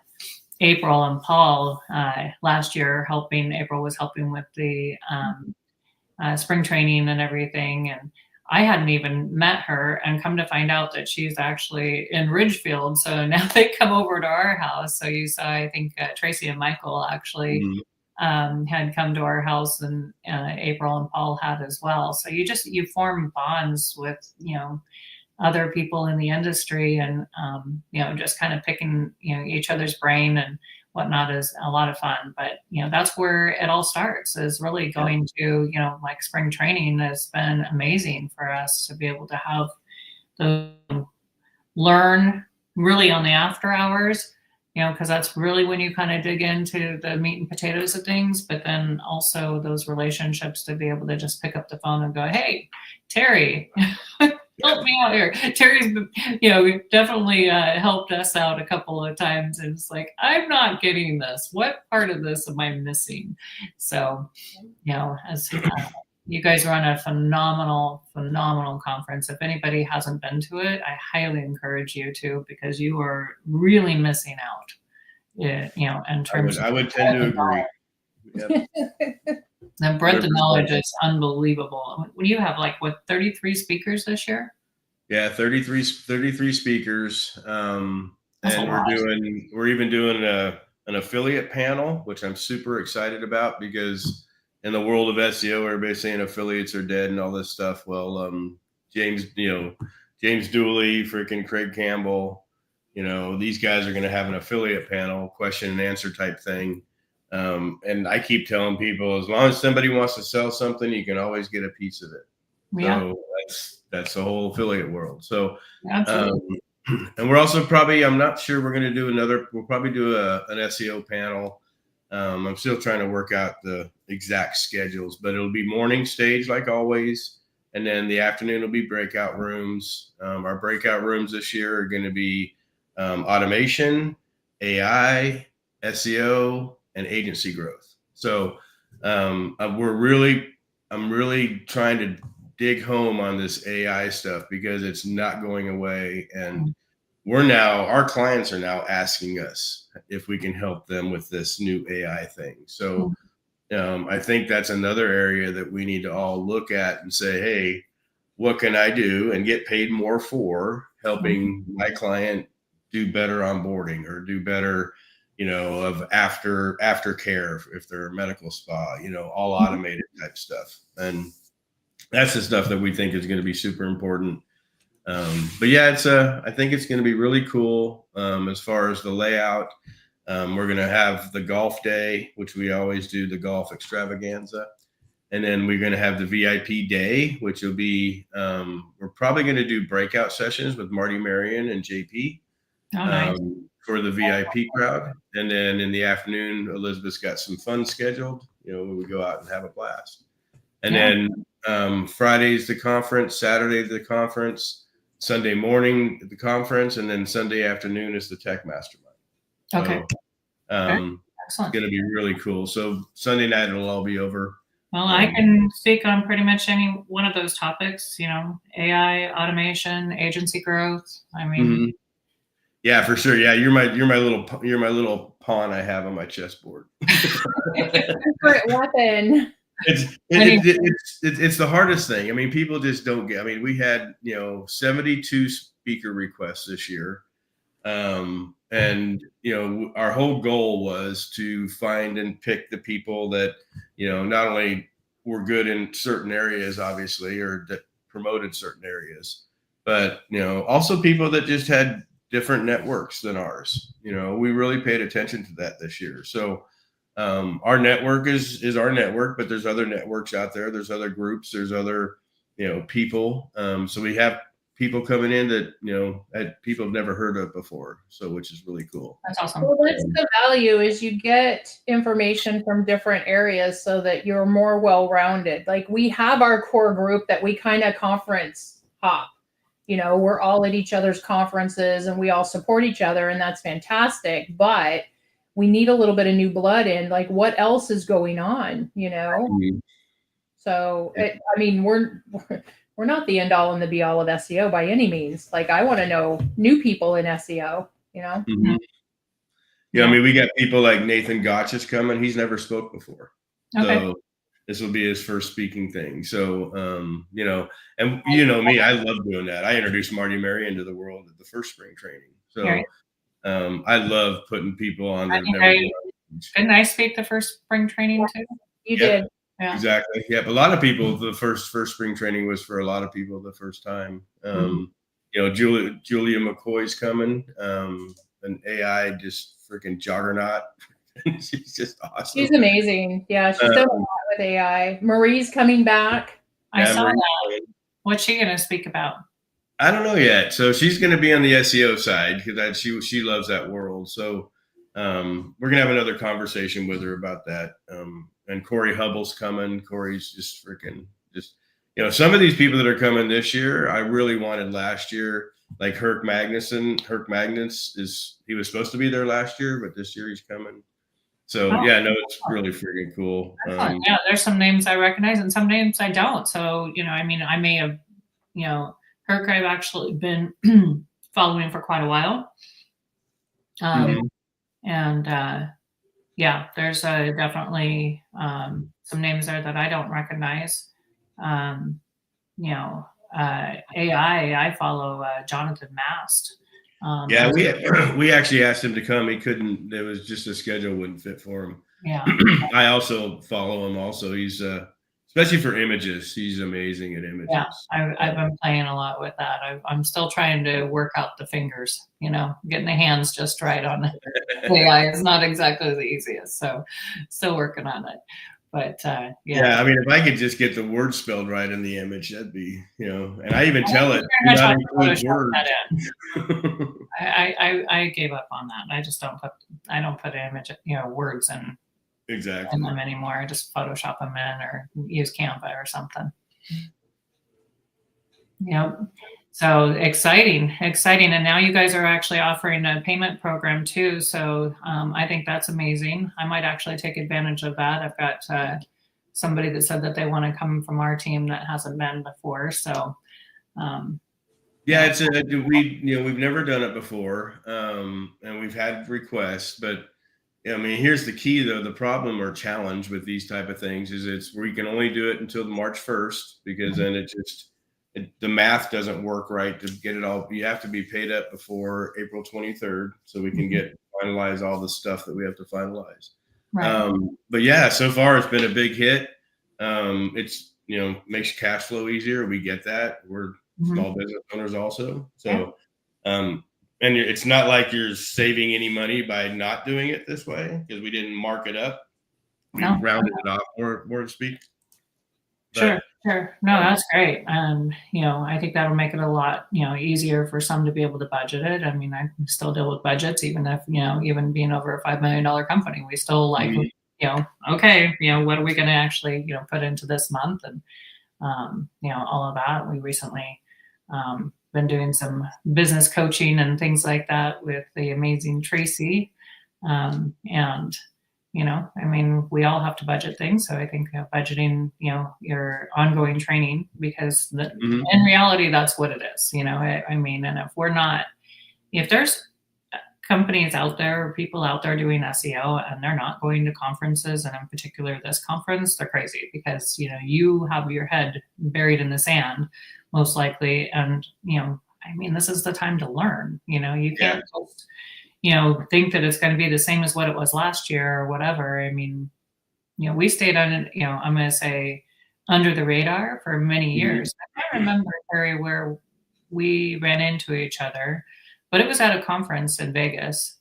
April and Paul last year April was helping with the spring training and everything. And I hadn't even met her, and come to find out that she's actually in Ridgefield. So now they come over to our house. So you saw, I think Tracy and Michael actually had come to our house, and April and Paul had as well. So you form bonds with, other people in the industry, and, just kind of picking, each other's brain and whatnot is a lot of fun. But, that's where it all starts, is really going to, like spring training has been amazing for us to be able to have learn really on the after hours, because that's really when you kind of dig into the meat and potatoes of things. But then also those relationships to be able to just pick up the phone and go, hey, Terry, help me out here. Terry's, definitely helped us out a couple of times. And it's like, I'm not getting this. What part of this am I missing? So, as you guys run a phenomenal conference. If anybody hasn't been to it, I highly encourage you to, because you are really missing out. In terms I would tend to agree. Yep. The breadth of knowledge is unbelievable. When you have 33 speakers this year? Yeah, 33 speakers. And we're even doing an affiliate panel, which I'm super excited about, because in the world of SEO, everybody's saying affiliates are dead and all this stuff. Well, James Dooley, freaking Craig Campbell, these guys are going to have an affiliate panel, question and answer type thing. And I keep telling people, as long as somebody wants to sell something, you can always get a piece of it. Yeah. So that's the whole affiliate world. So, and we're also probably, I'm not sure, we'll probably do an SEO panel. I'm still trying to work out the exact schedules, but it'll be morning stage like always. And then the afternoon will be breakout rooms. Our breakout rooms this year are going to be automation, AI, SEO, and agency growth. So I'm really trying to dig home on this AI stuff, because it's not going away. And our clients are now asking us if we can help them with this new AI thing. So I think that's another area that we need to all look at and say, hey, what can I do and get paid more for helping my client do better onboarding, or do better, of aftercare if they're a medical spa, all automated type stuff. And that's the stuff that we think is going to be super important. But yeah, I think it's going to be really cool. As far as the layout, we're going to have the golf day, which we always do, the golf extravaganza. And then we're going to have the VIP day, which will be, we're probably going to do breakout sessions with Marty Marion and JP. nice. For the VIP crowd. And then in the afternoon, Elisabeth's got some fun scheduled, we go out and have a blast. And then Friday's the conference, Saturday the conference, Sunday morning the conference, and then Sunday afternoon is the tech mastermind. Okay. So it's going to be really cool. So Sunday night it'll all be over. Well, I can speak on pretty much any one of those topics, AI, automation, agency growth. I mean, yeah, for sure. Yeah, you're my little pawn I have on my chessboard. Favorite weapon. It's the hardest thing. I mean, people just don't get. I mean, we had 72 speaker requests this year, and our whole goal was to find and pick the people that not only were good in certain areas, obviously, or that promoted certain areas, but also people that just had different networks than ours. We really paid attention to that this year. So our network is our network, but there's other networks out there. There's other groups. There's other people. So we have people coming in that people have never heard of before. So which is really cool. That's awesome. Well, that's the value is you get information from different areas so that you're more well-rounded. Like we have our core group that we kind of conference hop. We're all at each other's conferences and we all support each other, and that's fantastic. But we need a little bit of new blood in, like what else is going on, So, we're not the end all and the be all of SEO by any means. Like I want to know new people in SEO, Yeah, I mean, we got people like Nathan Gotch is coming. He's never spoke before. Okay. So this will be his first speaking thing. So, and me, I love doing that. I introduced Marty Mary into the world at the first spring training. So I love putting people on. Didn't I speak the first spring training too? You did. Yeah. Exactly. Yeah. A lot of people, the first spring training was for a lot of people the first time. Julia McCoy's coming, an AI just freaking juggernaut. She's just awesome. She's amazing. Yeah. She's done a lot with AI. Marie's coming back. I saw that. What's she going to speak about? I don't know yet. So she's going to be on the SEO side because she loves that world. So we're going to have another conversation with her about that. And Corey Hubble's coming. Corey's just freaking some of these people that are coming this year, I really wanted last year, like Herc Magnus, he was supposed to be there last year, but this year he's coming. So it's really freaking cool. There's some names I recognize and some names I don't. So, I may have, Herc I've actually been following for quite a while. And there's definitely some names there that I don't recognize. AI, I follow Jonathan Mast. We actually asked him to come. He couldn't. It was just the schedule wouldn't fit for him. Yeah. I also follow him. Also, he's especially for images. He's amazing at images. Yeah, I've been playing a lot with that. I'm still trying to work out the fingers. Getting the hands just right on AI is not exactly the easiest. So, still working on it. But I mean, if I could just get the word spelled right in the image, that'd be, and I even tell it. I gave up on that. I just don't put image, words in them anymore. I just Photoshop them in or use Canva or something. So exciting. And now you guys are actually offering a payment program too. So I think that's amazing. I might actually take advantage of that. I've got somebody that said that they want to come from our team that hasn't been before. So we've never done it before. And we've had requests, but I mean, here's the key though. The problem or challenge with these type of things is we can only do it until March 1st because then the math doesn't work right to get it all. You have to be paid up before April 23rd so we can finalize all the stuff that we have to finalize. Right. But so far it's been a big hit. It's, makes cash flow easier. We get that. We're small business owners also. So, and it's not like you're saving any money by not doing it this way because we didn't mark it up. We rounded it off, more to speak. But, sure. Sure. No, that's great. I think that'll make it a lot, easier for some to be able to budget it. I mean, I still deal with budgets, even if, even being over a $5 million company, we still like, okay, what are we going to actually, put into this month? And, all of that. We recently been doing some business coaching and things like that with the amazing Tracy. We all have to budget things. So I think budgeting, your ongoing training, because in reality, that's what it is, and if there's companies out there, or people out there doing SEO and they're not going to conferences, and in particular this conference, they're crazy, because, you have your head buried in the sand, most likely. And, this is the time to learn, you can't just, think that it's going to be the same as what it was last year or whatever. We stayed on, I'm going to say under the radar for many years. I can't remember, Terry, where we ran into each other, but it was at a conference in Vegas.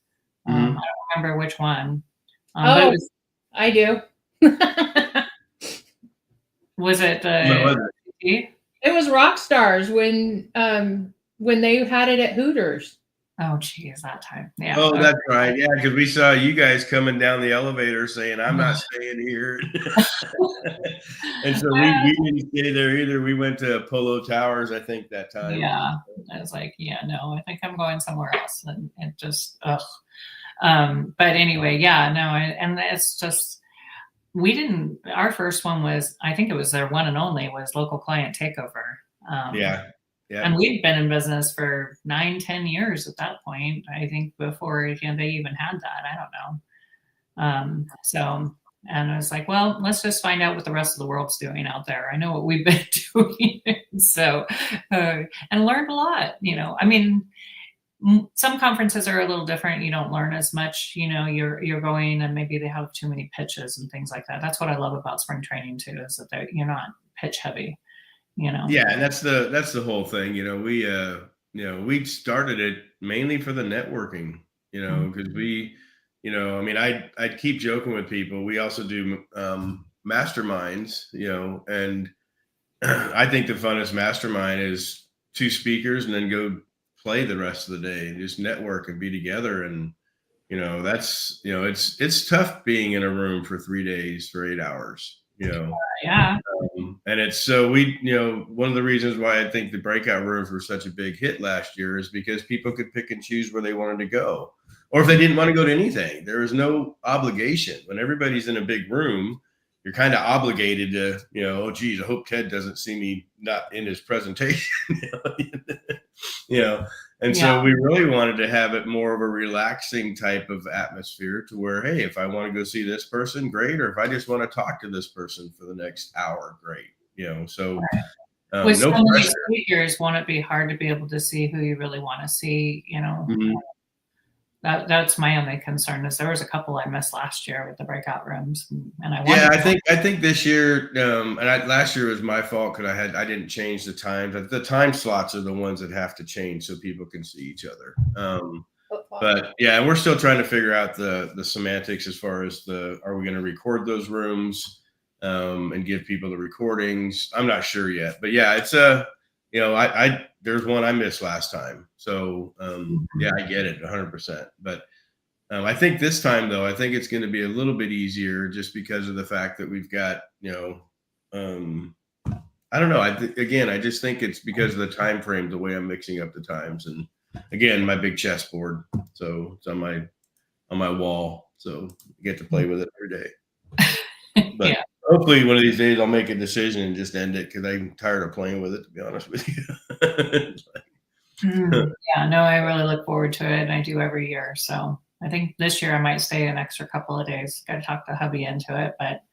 I don't remember which one. But I do. Was it It was Rockstars when they had it at Hooters. Oh, geez, that time. Yeah. Oh, that's right. Yeah, because we saw you guys coming down the elevator saying, "I'm not staying here." And so we didn't stay there either. We went to Polo Towers, I think, that time. Yeah. I was like, no, I think I'm going somewhere else. And it just, but anyway, and it's just, our first one was, I think it was their one and only, was Local Client Takeover. Yeah. And we'd been in business for 9-10 years at that point, I think, before they even had that. I don't know. And I was like, well, let's just find out what the rest of the world's doing out there. I know what we've been doing. And learned a lot, some conferences are a little different. You don't learn as much, you're going, and maybe they have too many pitches and things like that. That's what I love about spring training too, is that you're not pitch heavy. Yeah, and that's the whole thing. We started it mainly for the networking, because I keep joking with people. We also do masterminds, and I think the funnest mastermind is 2 speakers and then go play the rest of the day and just network and be together. And that's it's tough being in a room for 3 days for 8 hours. And it's so one of the reasons why I think the breakout rooms were such a big hit last year is because people could pick and choose where they wanted to go, or if they didn't want to go to anything, there was no obligation. When everybody's in a big room, you're kind of obligated to, oh geez, I hope Ted doesn't see me not in his presentation. So we really wanted to have it more of a relaxing type of atmosphere, to where, hey, if I want to go see this person, great. Or if I just want to talk to this person for the next hour, great. With so many speakers, won't it be hard to be able to see who you really want to see? That's my only concern, is there was a couple I missed last year with the breakout rooms, and I think this year, last year was my fault because I didn't change the times. The time slots are the ones that have to change so people can see each other. But yeah, we're still trying to figure out the semantics as far as are we going to record those rooms and give people the recordings? I'm not sure yet, but yeah, it's there's one I missed last time. So I get it 100%. But I think this time, though, I think it's going to be a little bit easier, just because of the fact that we've got, I don't know. I just think it's because of the time frame, the way I'm mixing up the times. And again, my big chessboard. So it's on my wall. So I get to play with it every day. But hopefully one of these days I'll make a decision and just end it, because I'm tired of playing with it, to be honest with you. I really look forward to it, and I do every year. So I think this year I might stay an extra couple of days. Got to talk the hubby into it, but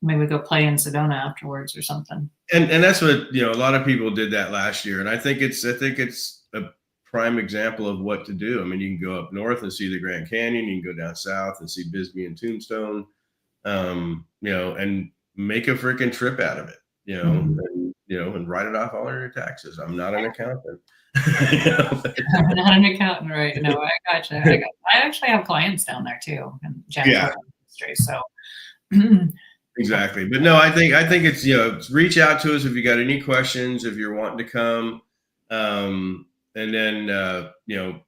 maybe go play in Sedona afterwards or something. And that's what, a lot of people did that last year. And I think it's a prime example of what to do. I mean, you can go up north and see the Grand Canyon. You can go down south and see Bisbee and Tombstone, and make a freaking trip out of it, and write it off all of your taxes. I'm not an accountant. I'm not an accountant, right? No, I gotcha. I actually have clients down there too, in janitorial industry. So Exactly. But no, I think it's, reach out to us if you got any questions, if you're wanting to come. And then,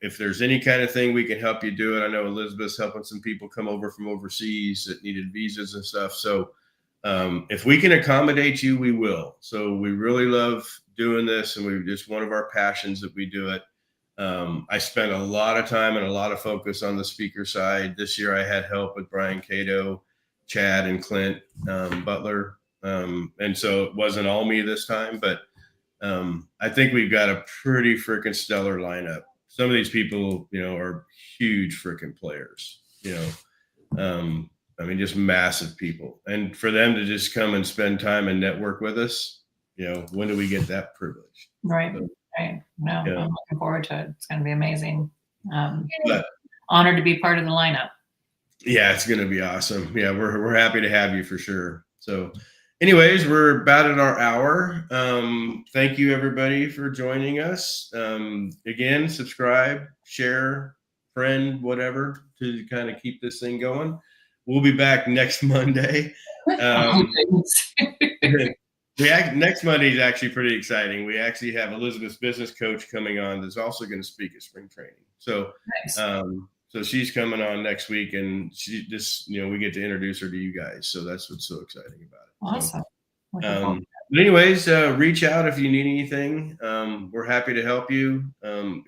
if there's any kind of thing we can help you do it. I know Elizabeth's helping some people come over from overseas that needed visas and stuff. So if we can accommodate you, we will. So we really love doing this, and just one of our passions that we do it. I spent a lot of time and a lot of focus on the speaker side. This year I had help with Brian Cato, Chad, and Clint Butler. And so it wasn't all me this time, but I think we've got a pretty freaking stellar lineup. Some of these people, are huge freaking players, just massive people. And for them to just come and spend time and network with us, when do we get that privilege? Right. So, right. No, yeah. I'm looking forward to it. It's going to be amazing. Honored to be part of the lineup. Yeah, it's going to be awesome. Yeah, we're happy to have you for sure. So anyways, we're about at our hour. Thank you everybody for joining us. Again, subscribe, share, friend, whatever, to kind of keep this thing going. We'll be back next Monday. Next Monday is actually pretty exciting. We actually have Elizabeth's business coach coming on that's also going to speak at spring training. So, nice. So she's coming on next week, and she just, we get to introduce her to you guys. So that's what's so exciting about it. Awesome. So, but anyways, reach out if you need anything. We're happy to help you.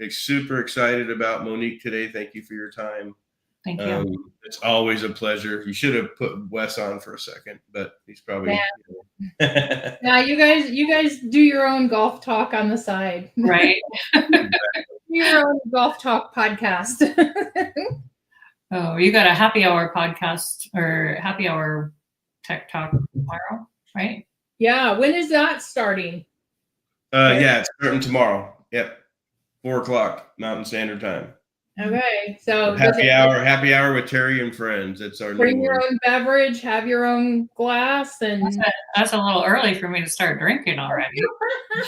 Super excited about Monique today. Thank you for your time. Thank you. It's always a pleasure. You should have put Wes on for a second, but he's probably. Yeah. Now you guys do your own golf talk on the side, right? Your own golf talk podcast. Oh, you got a happy hour podcast or happy hour tech talk tomorrow, right? Yeah. When is that starting? Yeah, it's starting tomorrow. Yep. 4:00 Mountain Standard Time. Okay, so happy hour with Terry and friends. That's our bring your own beverage, have your own glass, and that's a little early for me to start drinking already.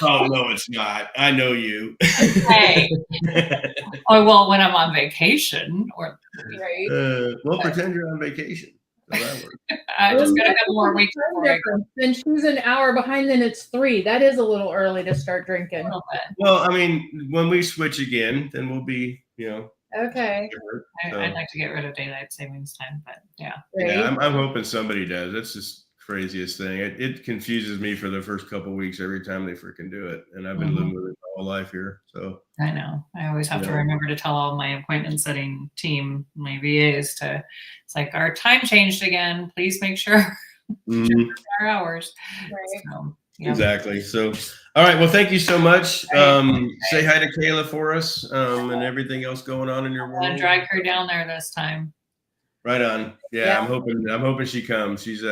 Oh no, it's not. I know you. Hey. Oh well, when I'm on vacation, or right. Well, pretend you're on vacation. So that works. I just got a couple more weeks before I go. Then she's an hour behind, then it's 3. That is a little early to start drinking. Well, when we switch again, then we'll be, Okay. I'd like to get rid of daylight savings time, but yeah. Right. Yeah, I'm hoping somebody does. That's just craziest thing. It confuses me for the first couple of weeks every time they freaking do it, and I've been living with it my whole life here. So I know. I always have to remember to tell all my appointment setting team, my VAs, it's like our time changed again. Please make sure our hours. Right. So, yeah. Exactly. So, all right. Well, thank you so much. Say hi to Kayla for us, and everything else going on in your world. I'll drag her down there this time. Right on. Yeah. I'm hoping she comes. She's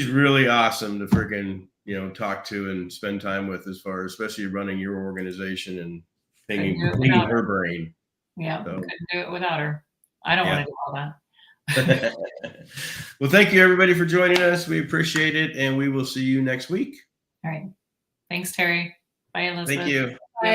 really awesome to freaking, talk to and spend time with, especially running your organization and pinging her brain. Yeah. So. Couldn't do it without her. I don't want to do all that. Well, thank you everybody for joining us. We appreciate it, and we will see you next week. All right. Thanks, Terry. Bye, Elizabeth. Thank you. Bye.